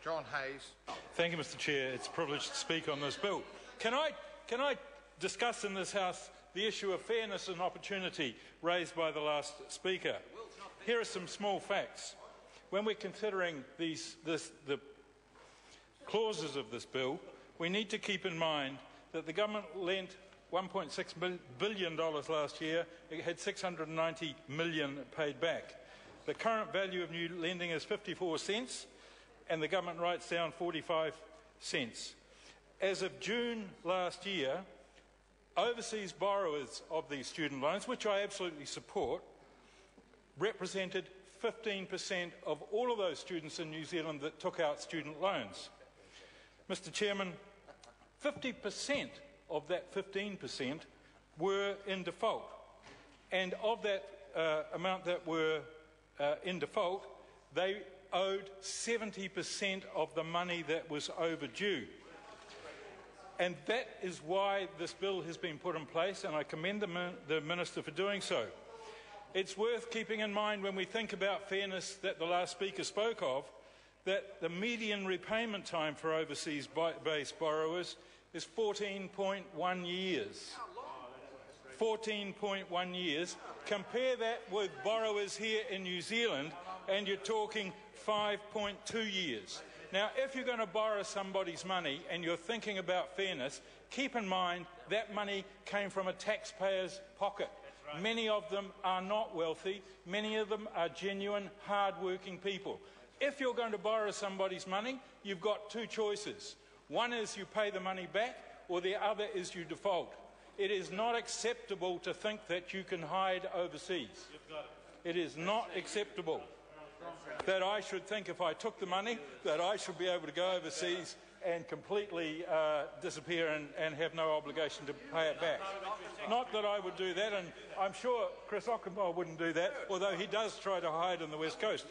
John Hayes. Thank you, Mr. Chair. It's a privilege to speak on this bill. Can I discuss in this House the issue of fairness and opportunity raised by the last speaker? Here are some small facts. When we're considering the clauses of this bill, we need to keep in mind that the government lent $1.6 billion last year. It had $690 million paid back. The current value of new lending is 54 cents, and the government writes down 45 cents. As of June last year, overseas borrowers of these student loans, which I absolutely support, represented 15% of all of those students in New Zealand that took out student loans. Mr. Chairman, 50% of that 15% were in default, and of that amount that were in default, they owed 70% of the money that was overdue. And that is why this bill has been put in place, and I commend the Minister for doing so. It's worth keeping in mind when we think about fairness that the last speaker spoke of, that the median repayment time for overseas-based borrowers is 14.1 years. 14.1 years. Compare that with borrowers here in New Zealand, and you're talking 5.2 years. Now, if you're going to borrow somebody's money and you're thinking about fairness, keep in mind that money came from a taxpayer's pocket. Right. Many of them are not wealthy. Many of them are genuine, hard-working people. If you're going to borrow somebody's money, you've got two choices. One is you pay the money back, or the other is you default. It is not acceptable to think that you can hide overseas. It is not acceptable that I should think if I took the money that I should be able to go overseas and completely disappear and have no obligation to pay it back. Not that I would do that, and I'm sure Chris Ockenbold wouldn't do that, although he does try to hide on the West Coast.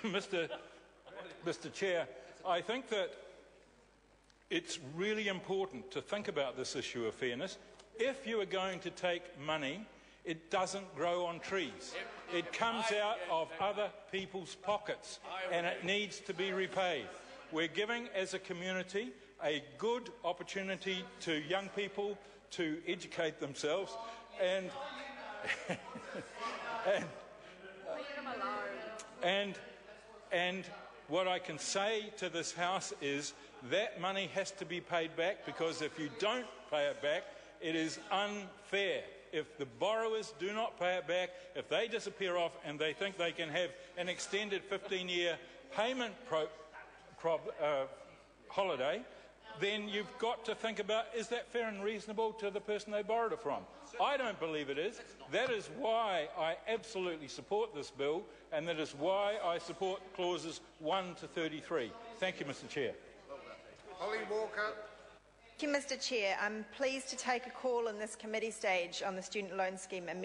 Mr. Chair, I think that it's really important to think about this issue of fairness. If you are going to take money, it doesn't grow on trees. It comes out of other people's pockets, and it needs to be repaid. We're giving, as a community, a good opportunity to young people to educate themselves, and and what I can say to this House is that money has to be paid back, because if you don't pay it back, it is unfair. If the borrowers do not pay it back, if they disappear off and they think they can have an extended 15-year payment holiday, then you've got to think about, is that fair and reasonable to the person they borrowed it from? I don't believe it is. That is why I absolutely support this bill, and that is why I support clauses 1 to 33. Thank you, Mr. Chair. Holly Walker. Thank you, Mr. Chair. I'm pleased to take a call in this committee stage on the student loan scheme amendment.